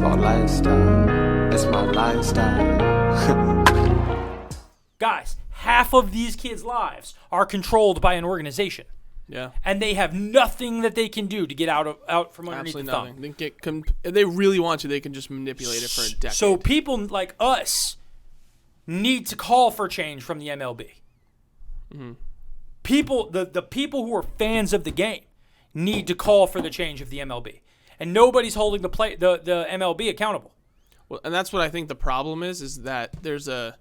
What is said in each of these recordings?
baseball lifestyle. It's my lifestyle. Guys, half of these kids' lives are controlled by an organization. Yeah. And they have nothing that they can do to get out from underneath Absolutely the thumb. nothing. If they really want to, they can just manipulate it for a decade. So people like us need to call for change from the MLB. Mm-hmm. People, the people who are fans of the game need to call for the change of the MLB. And nobody's holding the MLB accountable. Well, and that's what I think the problem is that there's a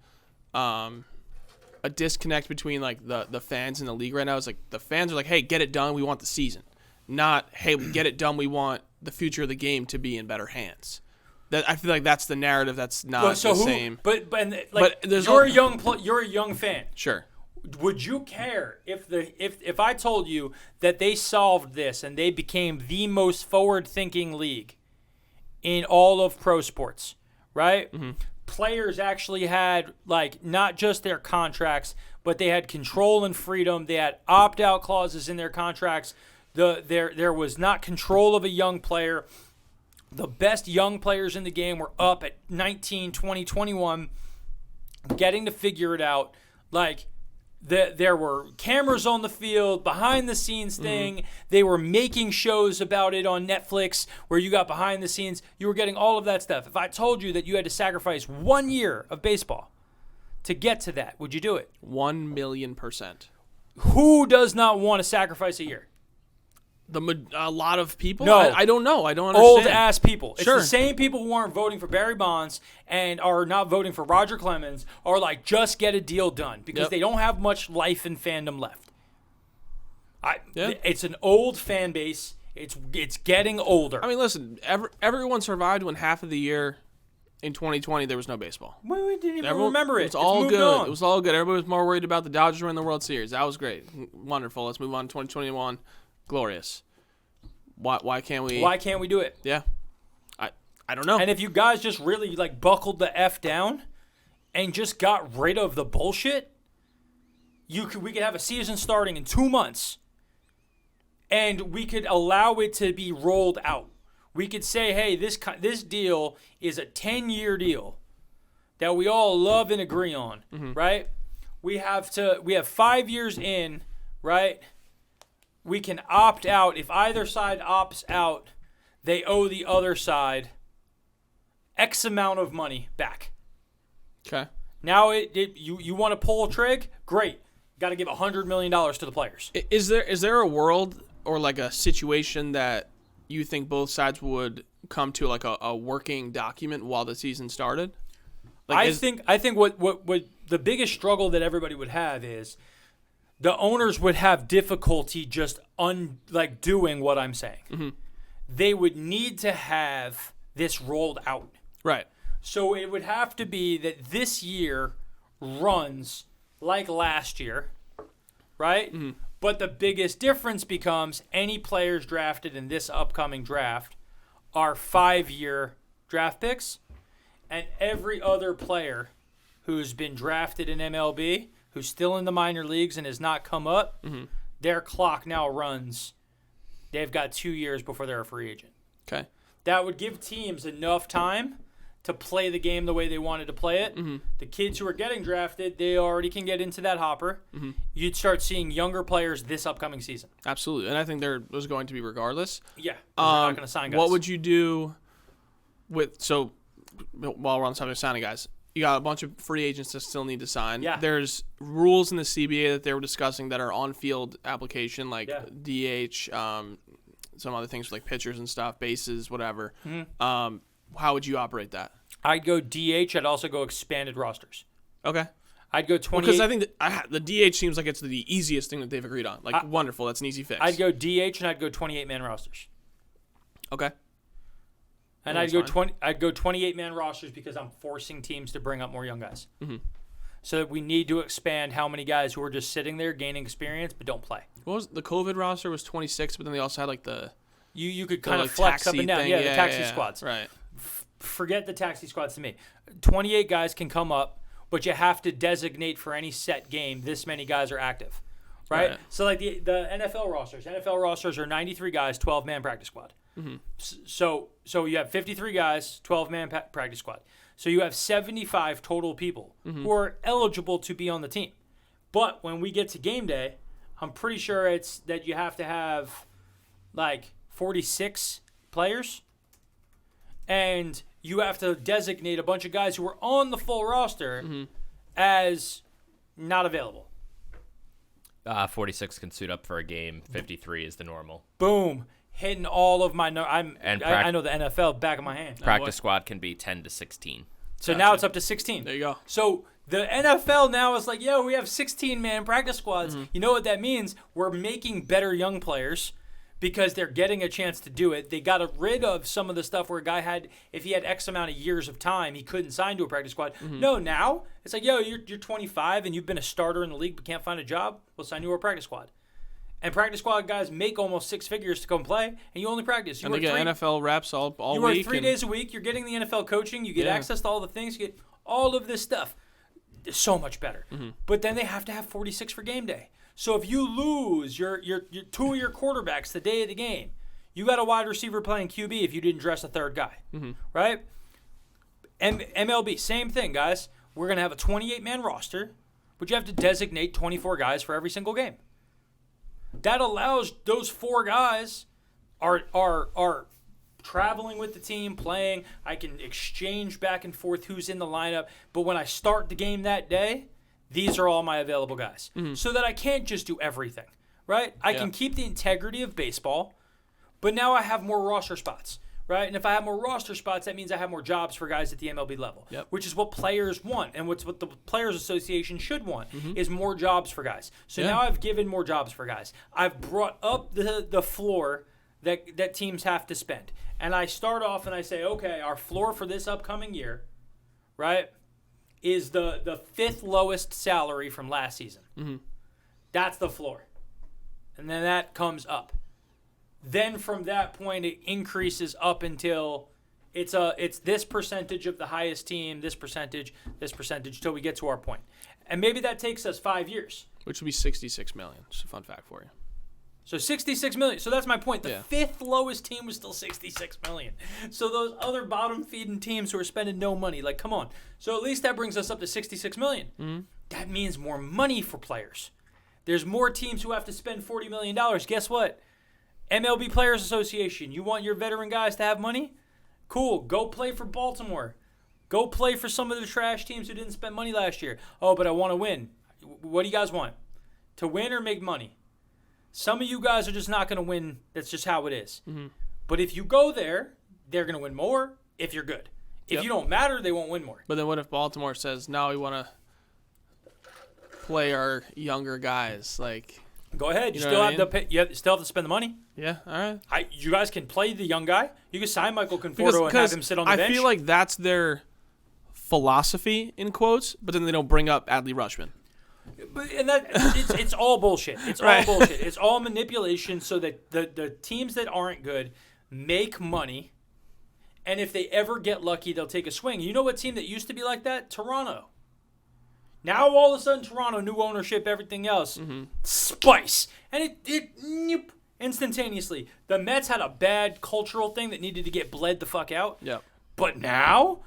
disconnect between like the fans in the league right now. It's like the fans are like, hey, get it done. We want the season. Not, hey, we get it done. We want the future of the game to be in better hands. That I feel like that's the narrative. That's not the same. But there's you're a young fan. Sure. Would you care if I told you that they solved this and they became the most forward-thinking league in all of pro sports, right? Mm-hmm. Players actually had like not just their contracts, but they had control and freedom. They had opt-out clauses in their contracts. There was not control of a young player. The best young players in the game were up at 19, 20, 21, getting to figure it out. Like, there were cameras on the field, behind-the-scenes thing. Mm-hmm. They were making shows about it on Netflix where you got behind the scenes. You were getting all of that stuff. If I told you that you had to sacrifice 1 year of baseball to get to that, would you do it? 1,000,000%. Who does not want to sacrifice a year? A lot of people? No. I don't know. I don't understand. Old-ass people. Sure. It's the same people who aren't voting for Barry Bonds and are not voting for Roger Clemens are like, just get a deal done because they don't have much life and fandom left. It's an old fan base. It's getting older. I mean, listen, everyone survived when half of the year in 2020 there was no baseball. Well, we didn't even remember it. It was all moved good. on. It was all good. Everybody was more worried about the Dodgers winning the World Series. That was great. Wonderful. Let's move on to 2021. Glorious. Why can't we? Why can't we do it? Yeah, I don't know. And if you guys just really like buckled the F down and just got rid of the bullshit, we could have a season starting in 2 months, and we could allow it to be rolled out. We could say, hey, this deal is a 10-year deal that we all love and agree on, right? We have 5 years in, right? We can opt out. If either side opts out, they owe the other side X amount of money back. Okay. Now, you want to pull a trig? Great. Got to give $100 million to the players. Is there a world or like a situation that you think both sides would come to like a working document while the season started? Like I think what the biggest struggle that everybody would have is the owners would have difficulty just doing what I'm saying. Mm-hmm. They would need to have this rolled out. Right. So it would have to be that this year runs like last year, right? Mm-hmm. But the biggest difference becomes any players drafted in this upcoming draft are 5-year draft picks, and every other player who's been drafted in MLB who's still in the minor leagues and has not come up, their clock now runs. They've got 2 years before they're a free agent. Okay. That would give teams enough time to play the game the way they wanted to play it. Mm-hmm. The kids who are getting drafted, they already can get into that hopper. Mm-hmm. You'd start seeing younger players this upcoming season. Absolutely. And I think there was going to be regardless. Yeah. They're not going to sign guys. What would you do while we're on the subject of signing guys? You got a bunch of free agents that still need to sign. Yeah. There's rules in the CBA that they were discussing that are on-field application, like DH, some other things like pitchers and stuff, bases, whatever. Mm-hmm. How would you operate that? I'd go DH. I'd also go expanded rosters. Okay. I'd go 28. Because I think the DH seems like it's the easiest thing that they've agreed on. Like, wonderful. That's an easy fix. I'd go DH, and I'd go 28-man rosters. Okay. And I'd go 28-man rosters because I'm forcing teams to bring up more young guys. Mm-hmm. So that we need to expand how many guys who are just sitting there gaining experience but don't play. What was the COVID roster was 26, but then they also had like the you could kind of flex up and down. Yeah, the taxi squads. Right. Forget the taxi squads to me. 28 guys can come up, but you have to designate for any set game this many guys are active. Right? So like the NFL rosters. NFL rosters are 93 guys, 12-man practice squad. So you have 53 guys, 12-man practice squad. So you have 75 total people who are eligible to be on the team. But when we get to game day, I'm pretty sure it's that you have to have like 46 players, and you have to designate a bunch of guys who are on the full roster as not available. 46 can suit up for a game. 53 is the normal. Boom. Hitting all of my I know the NFL back of my hand. Practice squad can be 10 to 16. So now it's up to 16. There you go. So the NFL now is like, we have 16-man practice squads. You know what that means? We're making better young players because they're getting a chance to do it. They got rid of some of the stuff where a guy had, if he had X amount of years of time, he couldn't sign to a practice squad. No, now it's like, you're 25 and you've been a starter in the league but can't find a job. We'll sign you to a practice squad. And practice squad guys make almost six figures to come play, and you only practice. And they get NFL reps all week. You work 3 days a week. You're getting the NFL coaching. You get access to all the things. You get all of this stuff. It's so much better. But then they have to have 46 for game day. So if you lose your two of your quarterbacks the day of the game, you got a wide receiver playing QB if you didn't dress a third guy, right? MLB, same thing, guys. We're going to have a 28-man roster, but you have to designate 24 guys for every single game. That allows those 4 guys are traveling with the team, playing. I can exchange back and forth who's in the lineup. But when I start the game that day, these are all my available guys. So that I can't just do everything, right? I can keep the integrity of baseball, but now I have more roster spots, right? And if I have more roster spots, that means I have more jobs for guys at the MLB level, which is what players want. And what the Players Association should want is more jobs for guys. So now I've given more jobs for guys. I've brought up the floor that teams have to spend. And I start off and I say, okay, our floor for this upcoming year, right, is the 5th lowest salary from last season. That's the floor. And then that comes up. Then from that point, it increases up until it's this percentage of the highest team, this percentage, till we get to our point. And maybe that takes us 5 years. Which would be $66 million. Just a fun fact for you. So $66 million. So that's my point. The 5th lowest team was still $66 million. So those other bottom-feeding teams who are spending no money, like, come on. So at least that brings us up to $66 million. That means more money for players. There's more teams who have to spend $40 million. Guess what? MLB Players Association, you want your veteran guys to have money? Cool. Go play for Baltimore. Go play for some of the trash teams who didn't spend money last year. Oh, but I want to win. What do you guys want? To win or make money? Some of you guys are just not going to win. That's just how it is. But if you go there, they're going to win more if you're good. If you don't matter, they won't win more. But then what if Baltimore says, no, we want to play our younger guys? Like, go ahead. You still have to spend the money. Yeah, all right. You guys can play the young guy. You can sign Michael Conforto and have him sit on the bench. I feel like that's their philosophy, in quotes, but then they don't bring up Adley Rutschman. It's all bullshit. It's all bullshit. It's all manipulation so that the teams that aren't good make money, and if they ever get lucky, they'll take a swing. You know what team that used to be like that? Toronto. Now all of a sudden, Toronto, new ownership, everything else, spice, and it instantaneously. The Mets had a bad cultural thing that needed to get bled the fuck out. Yep. But now,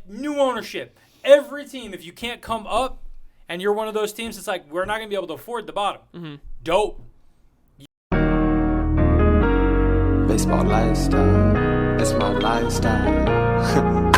new ownership. Every team, if you can't come up and you're one of those teams, it's like, we're not going to be able to afford the bottom. Dope. Baseball lifestyle, it's my lifestyle.